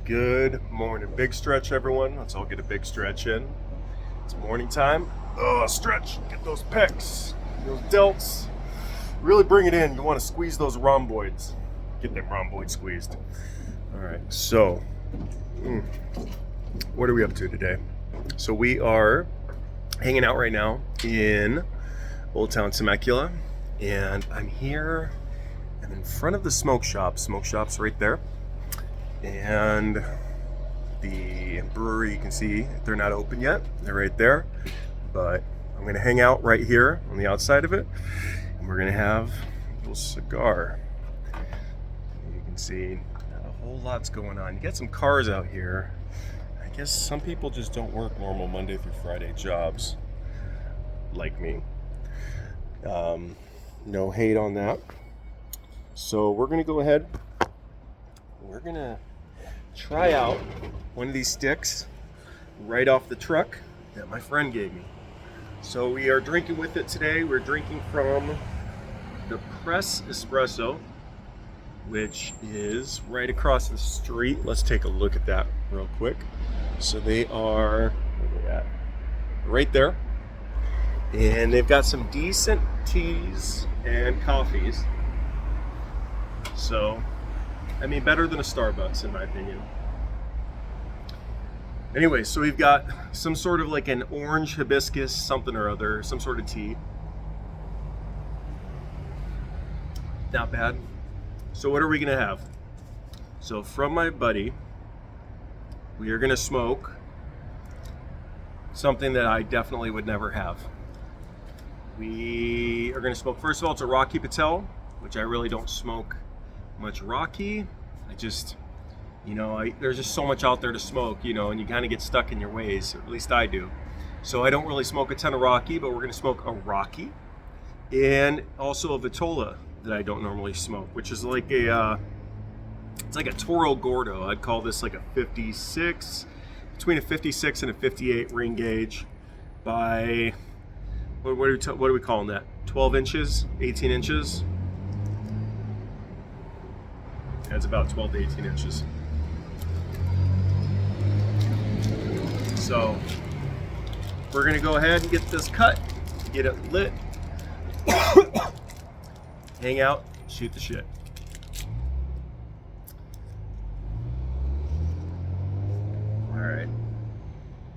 Good morning. Big stretch, everyone. Let's all get a big stretch in. It's morning time. Oh, stretch. Get those pecs, those delts. Really bring it in. You want to squeeze those rhomboids. Get them rhomboids squeezed. All right. So, what are we up to today? So we are hanging out right now in Old Town Temecula, and I'm here. I'm in front of the smoke shop. Smoke shop's right there. And the brewery, you can see they're not open yet. They're right there. But I'm gonna hang out right here on the outside of it, and we're gonna have a little cigar. You can see not a whole lot's going on. You got some cars out here. I guess some people just don't work normal Monday through Friday jobs like me. No hate on that. So we're gonna go ahead. We're gonna try out one of these sticks right off the truck that my friend gave me. So we are drinking with it today. We're drinking from the Press Espresso, which is right across the street. Let's take a look at that real quick. So they are, where are they at? Right there. And they've got some decent teas and coffees. So, I mean, better than a Starbucks in my opinion. Anyway, so we've got some sort of like an orange hibiscus something or other, some sort of tea. Not bad. So what are we gonna have? So from my buddy, we are gonna smoke something that I definitely would never have. We are gonna smoke, first of all, it's a Rocky Patel, which I really don't smoke much Rocky. I just, there's just so much out there to smoke, and you kind of get stuck in your ways, or at least I do. So I don't really smoke a ton of Rocky, but we're gonna smoke a Rocky, and also a Vitola that I don't normally smoke, which is like it's like a Toro Gordo. I'd call this like a 56, between a 56 and a 58 ring gauge by, what are we calling that? 12 inches, 18 inches? That's about 12 to 18 inches. So we're gonna go ahead and get this cut, get it lit, hang out, shoot the shit. All right,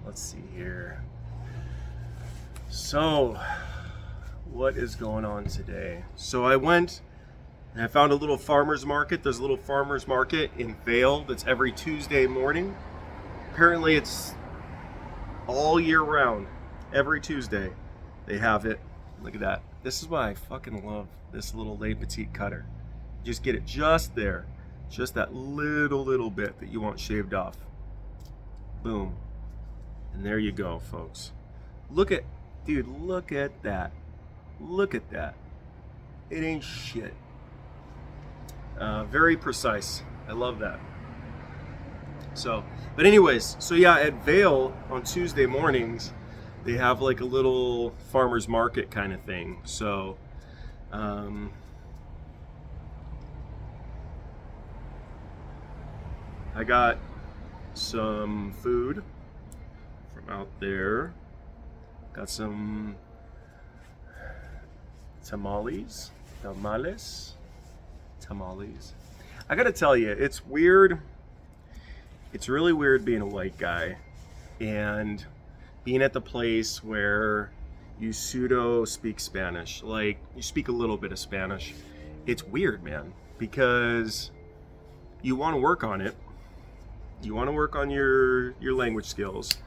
let's see here. So what is going on today? So I went and I found a little farmer's market. There's a little farmer's market in Vail that's every Tuesday morning. Apparently it's all year round. Every Tuesday they have it. Look at that. This is why I fucking love this little Le Petite cutter. Just get it just there. Just that little bit that you want shaved off. Boom. And there you go, folks. Look at that. Look at that. It ain't shit. Very precise. I love that. So, but anyways, so yeah, at Vail on Tuesday mornings, they have like a little farmer's market kind of thing. So, I got some food from out there. Got some tamales. I gotta tell you, it's weird. It's really weird being a white guy and being at the place where you pseudo speak Spanish. Like, you speak a little bit of Spanish. It's weird, man, because you want to work on it. You want to work on your language skills,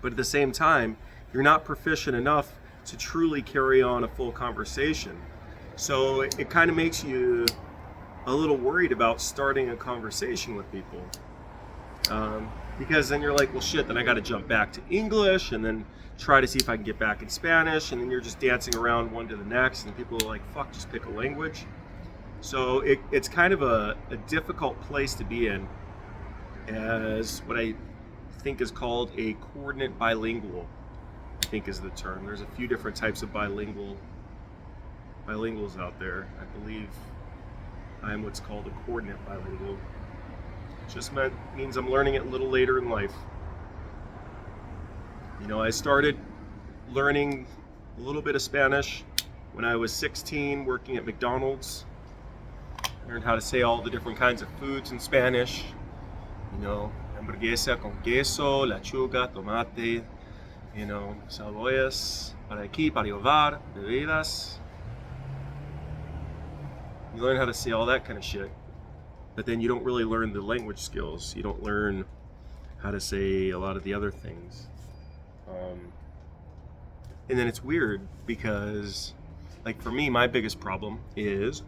but at the same time, you're not proficient enough to truly carry on a full conversation. So it kind of makes you a little worried about starting a conversation with people, because then you're like, well shit, then I got to jump back to English and then try to see if I can get back in Spanish, and then you're just dancing around one to the next, and people are like, fuck, just pick a language. So it's kind of a difficult place to be in, as what I think is called a coordinate bilingual, I think is the term. There's a few different types of bilinguals out there. I believe I am what's called a coordinate bilingual. Just means I'm learning it a little later in life. You know, I started learning a little bit of Spanish when I was 16, working at McDonald's. I learned how to say all the different kinds of foods in Spanish. You know, hamburguesa con queso, lechuga, tomate, you know, cebollas, para aquí, para llevar, bebidas. You learn how to say all that kind of shit. But then you don't really learn the language skills. You don't learn how to say a lot of the other things. And then it's weird because, like, for me, my biggest problem is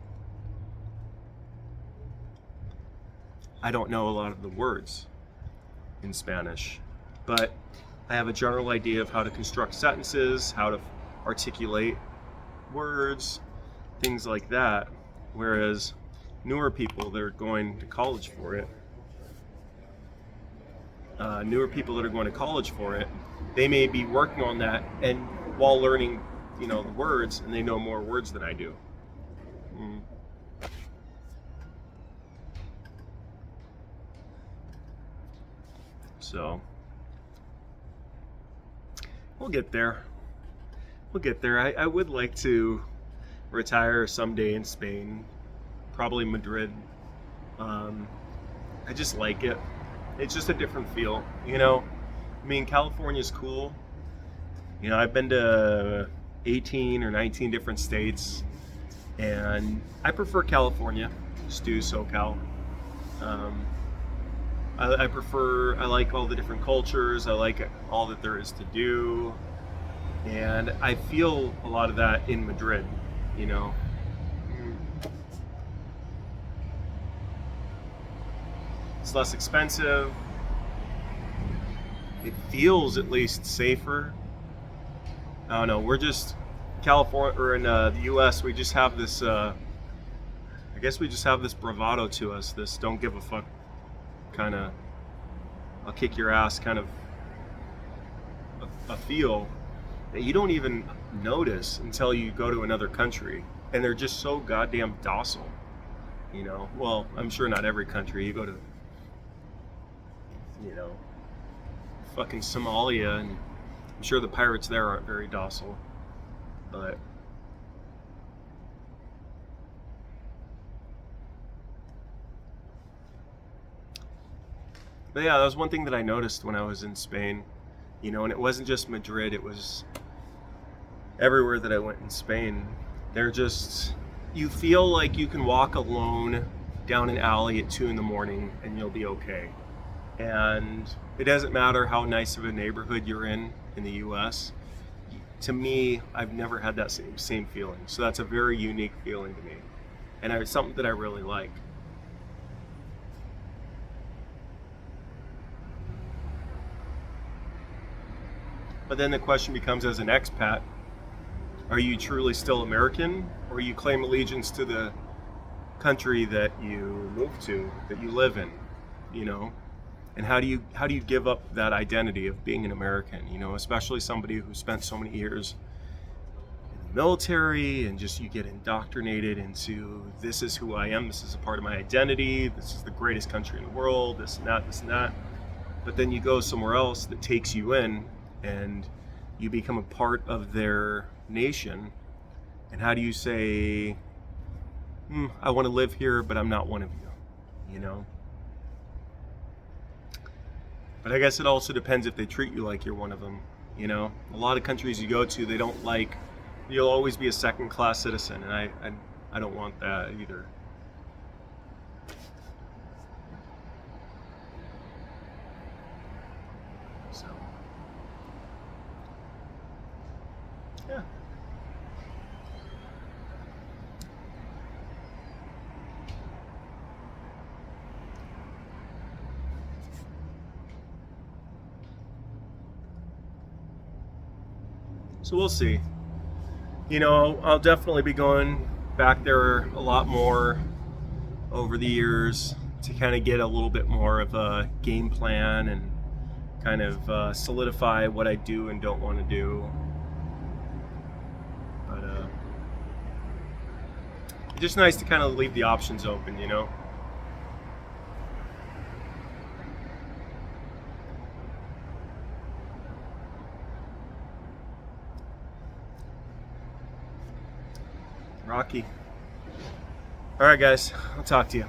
I don't know a lot of the words in Spanish, but I have a general idea of how to construct sentences, how to articulate words, things like that. Whereas newer people that are going to college for it, they may be working on that and while learning, you know, the words, and they know more words than I do. So we'll get there. I would like to retire someday in Spain, probably Madrid. I just like it. It's just a different feel, you know. I mean, California's cool. You know, I've been to 18 or 19 different states, and I prefer California. Just do SoCal. I like all the different cultures. I like all that there is to do. And I feel a lot of that in Madrid, you know. It's less expensive. It feels at least safer. I don't know. We're just California, or in the U.S. We just have this. I guess we just have this bravado to us. This don't give a fuck kind of. I'll kick your ass kind of a feel that you don't even notice until you go to another country, and they're just so goddamn docile. You know. Well, I'm sure not every country. You go to, you know, fucking Somalia, and I'm sure the pirates there aren't very docile, but yeah, that was one thing that I noticed when I was in Spain, you know, and it wasn't just Madrid, it was everywhere that I went in Spain. They're just, you feel like you can walk alone down an alley at 2 a.m. and you'll be okay. And it doesn't matter how nice of a neighborhood you're in the US. To me, I've never had that same feeling. So that's a very unique feeling to me. And it's something that I really like. But then the question becomes, as an expat, are you truly still American, or you claim allegiance to the country that you moved to, that you live in, you know? And how do you give up that identity of being an American, you know, especially somebody who spent so many years in the military, and just you get indoctrinated into, this is who I am, this is a part of my identity, this is the greatest country in the world, this and that. But then you go somewhere else that takes you in, and you become a part of their nation. And how do you say, I want to live here, but I'm not one of you, you know? But I guess it also depends if they treat you like you're one of them, you know? A lot of countries you go to, they don't like, you'll always be a second-class citizen, and I don't want that either. So, yeah. So we'll see. You know, I'll definitely be going back there a lot more over the years to kind of get a little bit more of a game plan and kind of solidify what I do and don't want to do. But it's just nice to kind of leave the options open, you know? Rocky. All right, guys, I'll talk to you.